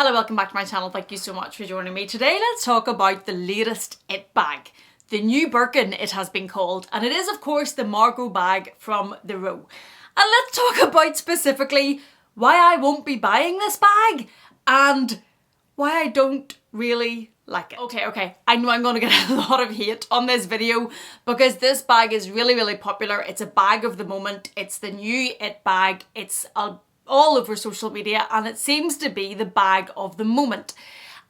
Hello, welcome back to my channel. Thank you so much for joining me. Today let's talk about the latest it bag. The new Birkin it has been called, and it is of course the Margaux bag from the Row. And let's talk about specifically why I won't be buying this bag and why I don't really like it. Okay, I know I'm going to get a lot of hate on this video because this bag is really popular. It's a bag of the moment. It's the new it bag. It's all over social media and it seems to be the bag of the moment.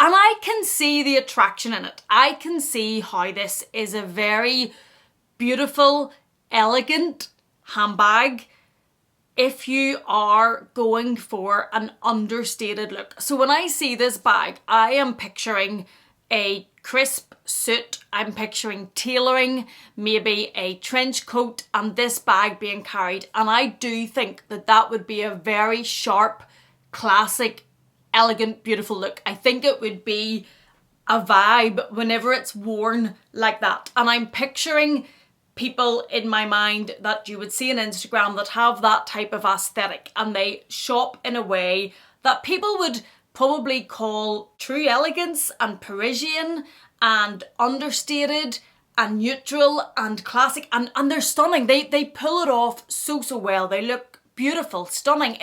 And I can see the attraction in it. I can see how this is a very beautiful, elegant handbag if you are going for an understated look. So when I see this bag, I am picturing a crisp suit, I'm picturing tailoring, maybe a trench coat and this bag being carried. And I do think that that would be a very sharp, classic, elegant, beautiful look. I think it would be a vibe whenever it's worn like that. And I'm picturing people in my mind that you would see on Instagram that have that type of aesthetic and they shop in a way that people would probably call true elegance and Parisian and understated and neutral and classic, and they're stunning. They pull it off so well. They look beautiful, stunning.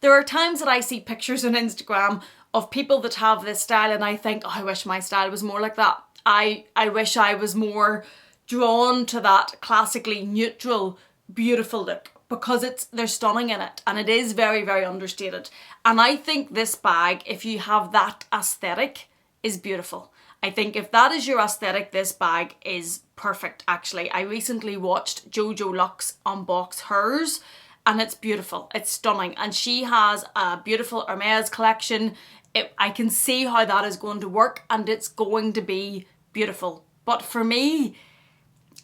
There are times that I see pictures on Instagram of people that have this style and I think, oh, I wish my style was more like that. I wish I was more drawn to that classically neutral, beautiful look because they're stunning in it and it is very understated. And I think this bag, if you have that aesthetic, is beautiful. I think if that is your aesthetic, this bag is perfect actually. I recently watched Jojo Lux unbox hers and it's beautiful, it's stunning. And she has a beautiful Hermes collection. I can see how that is going to work and it's going to be beautiful. But for me,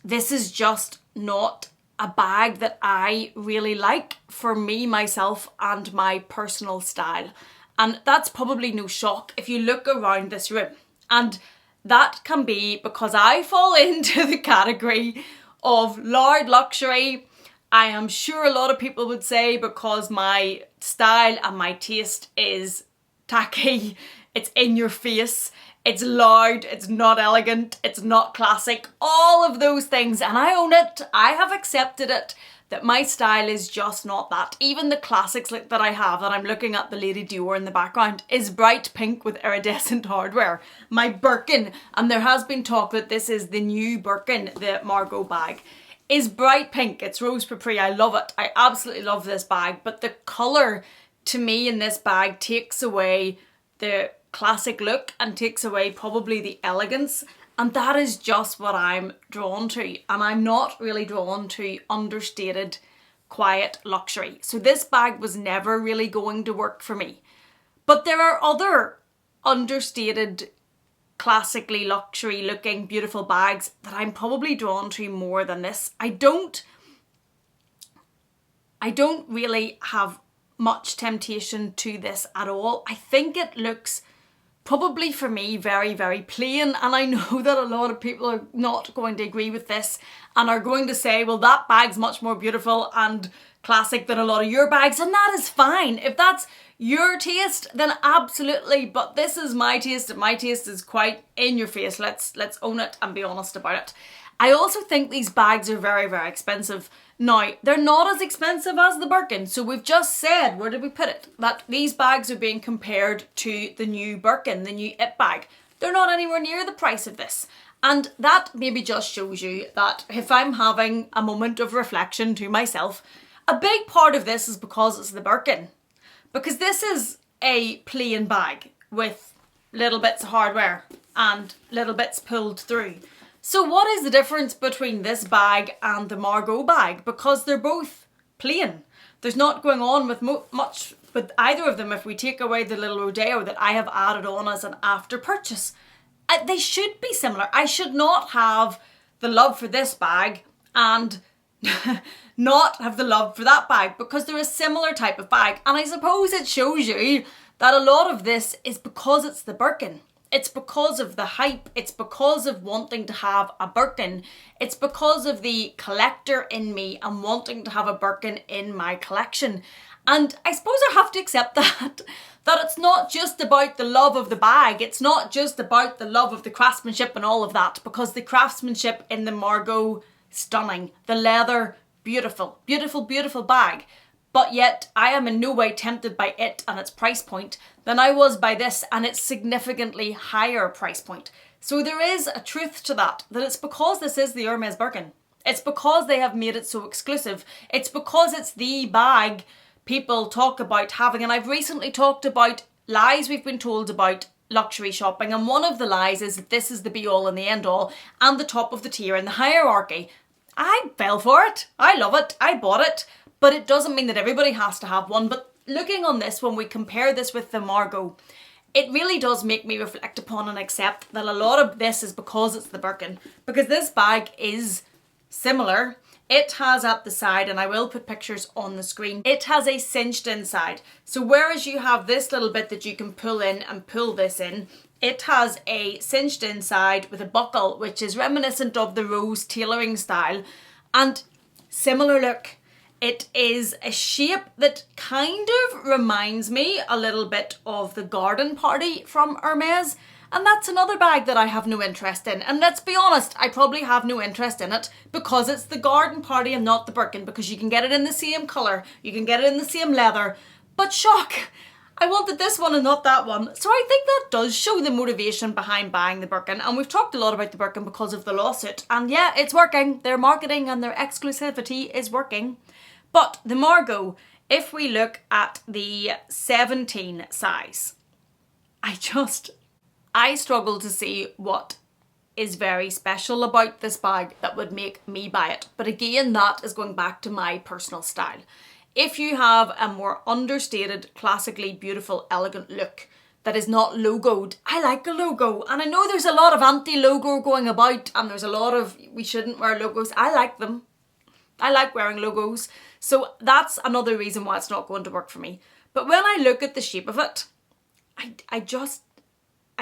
this is just not a bag that I really like for me, myself, and my personal style. And that's probably no shock if you look around this room. And that can be because I fall into the category of loud luxury. I am sure a lot of people would say because my style and my taste is tacky, it's in your face, it's loud, it's not elegant, it's not classic, all of those things, and I own it. I have accepted it, that my style is just not that. Even the classics that I have, that I'm looking at the Lady Dior in the background, is bright pink with iridescent hardware. My Birkin, and there has been talk that this is the new Birkin, the Margaux bag, is bright pink. It's rose pepper. I love it. I absolutely love this bag, but the colour to me in this bag takes away the classic look and takes away probably the elegance, and that is just what I'm drawn to, and I'm not really drawn to understated quiet luxury. So this bag was never really going to work for me. But there are other understated, classically luxury looking beautiful bags that I'm probably drawn to more than this. I don't really have much temptation to this at all. I think it looks probably for me very plain, and I know that a lot of people are not going to agree with this and are going to say, well, that bag's much more beautiful and classic than a lot of your bags, and that is fine. If that's your taste, then absolutely, but this is my taste and my taste is quite in your face. Let's own it and be honest about it. I also think these bags are very expensive. Now, they're not as expensive as the Birkin, so we've just said, where did we put it? That these bags are being compared to the new Birkin, the new it bag. They're not anywhere near the price of this. And that maybe just shows you that if I'm having a moment of reflection to myself, a big part of this is because it's the Birkin. Because this is a plain bag with little bits of hardware and little bits pulled through. So what is the difference between this bag and the Margaux bag? Because they're both plain. There's not going on with much with either of them if we take away the little rodeo that I have added on as an after purchase. They should be similar. I should not have the love for this bag and not have the love for that bag because they're a similar type of bag. And I suppose it shows you that a lot of this is because it's the Birkin. It's because of the hype. It's because of wanting to have a Birkin. It's because of the collector in me and wanting to have a Birkin in my collection. And I suppose I have to accept that it's not just about the love of the bag, it's not just about the love of the craftsmanship and all of that, because the craftsmanship in the Margaux, stunning. The leather, beautiful, beautiful, beautiful bag. But yet I am in no way tempted by it and its price point than I was by this and its significantly higher price point. So there is a truth to that it's because this is the Hermes Birkin. It's because they have made it so exclusive. It's because it's the bag people talk about having. And I've recently talked about lies we've been told about luxury shopping. And one of the lies is that this is the be all and the end all and the top of the tier in the hierarchy. I fell for it. I love it. I bought it. But it doesn't mean that everybody has to have one. But looking on this, when we compare this with the Margaux, it really does make me reflect upon and accept that a lot of this is because it's the Birkin. Because this bag is similar. It has at the side, and I will put pictures on the screen, it has a cinched inside. So whereas you have this little bit that you can pull in and pull this in, it has a cinched inside with a buckle, which is reminiscent of the rose tailoring style. And similar look. It is a shape that kind of reminds me a little bit of the garden party from Hermes. And that's another bag that I have no interest in. And let's be honest, I probably have no interest in it because it's the garden party and not the Birkin, because you can get it in the same colour, you can get it in the same leather. But shock, I wanted this one and not that one. So I think that does show the motivation behind buying the Birkin. And we've talked a lot about the Birkin because of the lawsuit. And yeah, it's working. Their marketing and their exclusivity is working. But the Margaux, if we look at the 17 size, I struggle to see what is very special about this bag that would make me buy it. But again, that is going back to my personal style. If you have a more understated, classically beautiful, elegant look that is not logoed, I like a logo. And I know there's a lot of anti-logo going about and there's a lot of we shouldn't wear logos. I like them. I like wearing logos. So that's another reason why it's not going to work for me. But when I look at the shape of it, I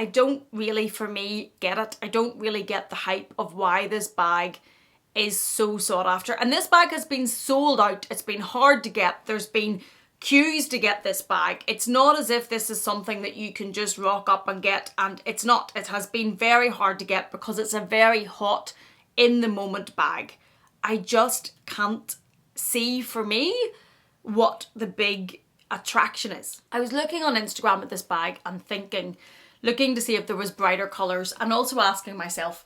don't really, for me, get it. I don't really get the hype of why this bag is so sought after. And this bag has been sold out. It's been hard to get. There's been queues to get this bag. It's not as if this is something that you can just rock up and get. And it's not. It has been very hard to get because it's a very hot, in the moment bag. I just can't see, for me, what the big attraction is. I was looking on Instagram at this bag and looking to see if there was brighter colours, and also asking myself,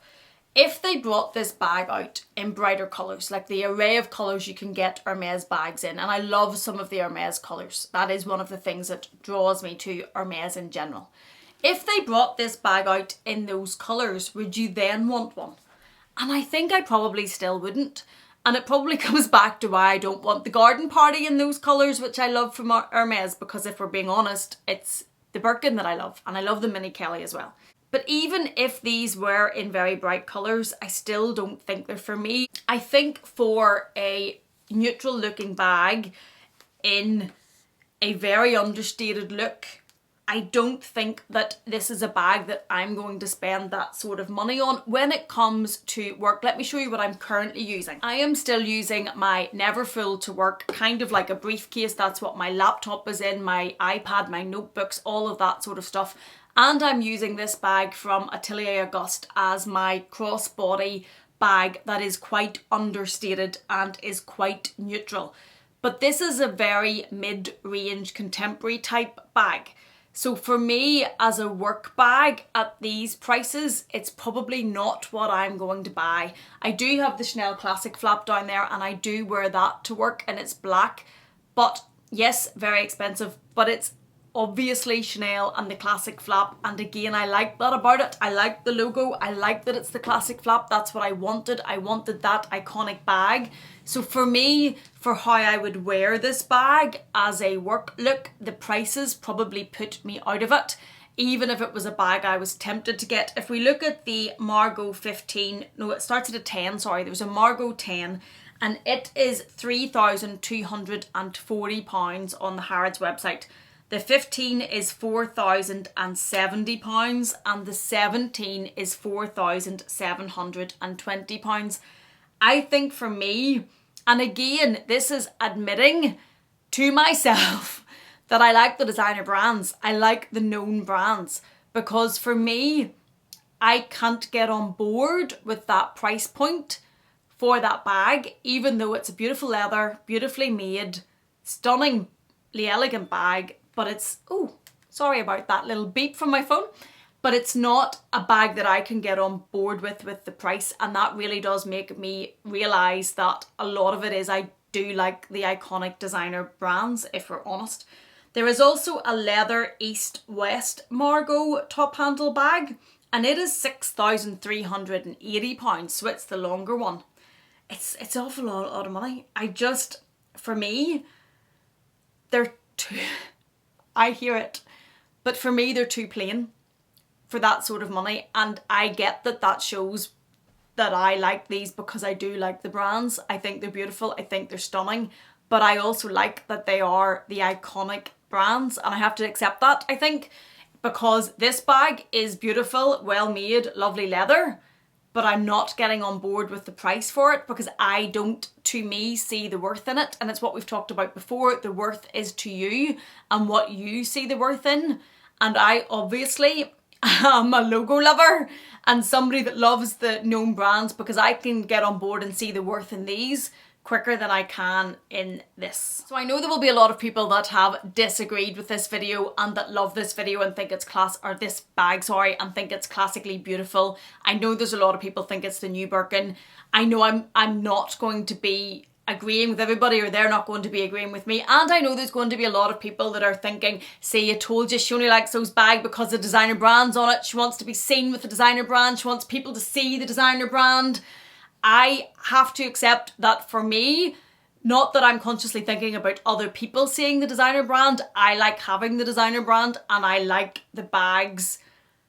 if they brought this bag out in brighter colours, like the array of colours you can get Hermes bags in, and I love some of the Hermes colours. That is one of the things that draws me to Hermes in general. If they brought this bag out in those colours, would you then want one? And I think I probably still wouldn't. And it probably comes back to why I don't want the garden party in those colours, which I love from Hermes, because if we're being honest, it's the Birkin that I love, and I love the Mini Kelly as well. But even if these were in very bright colours, I still don't think they're for me. I think for a neutral looking bag in a very understated look, I don't think that this is a bag that I'm going to spend that sort of money on. When it comes to work, let me show you what I'm currently using. I am still using my Never Full to work, kind of like a briefcase. That's what my laptop is in, my iPad, my notebooks, all of that sort of stuff. And I'm using this bag from Atelier Auguste as my crossbody bag that is quite understated and is quite neutral. But this is a very mid-range contemporary type bag. So for me, as a work bag at these prices, it's probably not what I'm going to buy. I do have the Chanel Classic flap down there and I do wear that to work, and it's black. But yes, very expensive, but it's obviously Chanel and the Classic flap. And again, I like that about it. I like the logo. I like that it's the Classic flap. That's what I wanted. I wanted that iconic bag. So for me, for how I would wear this bag as a work look, the prices probably put me out of it, even if it was a bag I was tempted to get. If we look at the Margaux 15, no, it starts at a 10, sorry, there's a Margaux 10, and it is £3,240 on the Harrods website. The 15 is £4,070 and the 17 is £4,720. I think for me, and again, this is admitting to myself that I like the designer brands. I like the known brands, because for me, I can't get on board with that price point for that bag, even though it's a beautiful leather, beautifully made, stunningly elegant bag, but it's, oh, sorry about that little beep from my phone, but it's not a bag that I can get on board with the price, and that really does make me realise that a lot of it is I do like the iconic designer brands, if we're honest. There is also a leather east-west Margaux top handle bag, and it is £6,380, so it's the longer one. It's an awful lot of money. For me, they're too, I hear it, but for me they're too plain for that sort of money, and I get that shows that I like these because I do like the brands. I think they're beautiful, I think they're stunning, but I also like that they are the iconic brands, and I have to accept that, I think, because this bag is beautiful, well made, lovely leather, but I'm not getting on board with the price for it because I don't, to me, see the worth in it. And it's what we've talked about before. The worth is to you and what you see the worth in. And I obviously am a logo lover and somebody that loves the known brands, because I can get on board and see the worth in these quicker than I can in this. So I know there will be a lot of people that have disagreed with this video and that love this video and think it's this bag, sorry, and think it's classically beautiful. I know there's a lot of people think it's the new Birkin. I know I'm not going to be agreeing with everybody, or they're not going to be agreeing with me, and I know there's going to be a lot of people that are thinking, see, I told you, she only likes those bags because the designer brand's on it. She wants to be seen with the designer brand. She wants people to see the designer brand. I have to accept that for me, not that I'm consciously thinking about other people seeing the designer brand, I like having the designer brand, and I like the bags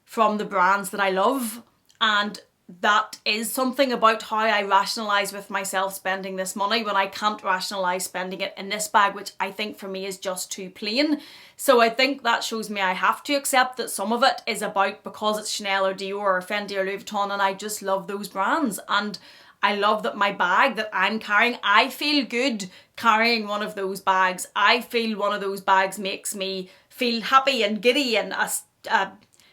from the brands that I love, and that is something about how I rationalise with myself spending this money when I can't rationalise spending it in this bag, which I think for me is just too plain. So I think that shows me I have to accept that some of it is about because it's Chanel or Dior or Fendi or Louis Vuitton, and I just love those brands, and I love that my bag that I'm carrying, I feel good carrying one of those bags. I feel one of those bags makes me feel happy and giddy and a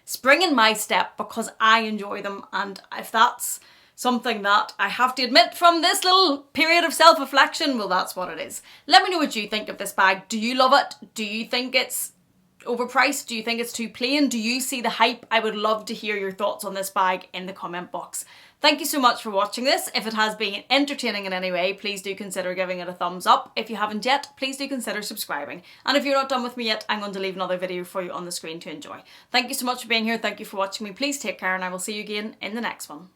spring in my step because I enjoy them. And if that's something that I have to admit from this little period of self-reflection, well, that's what it is. Let me know what you think of this bag. Do you love it? Do you think it's overpriced? Do you think it's too plain? Do you see the hype? I would love to hear your thoughts on this bag in the comment box. Thank you so much for watching this. If it has been entertaining in any way, please do consider giving it a thumbs up. If you haven't yet, please do consider subscribing. And if you're not done with me yet, I'm going to leave another video for you on the screen to enjoy. Thank you so much for being here. Thank you for watching me. Please take care, and I will see you again in the next one.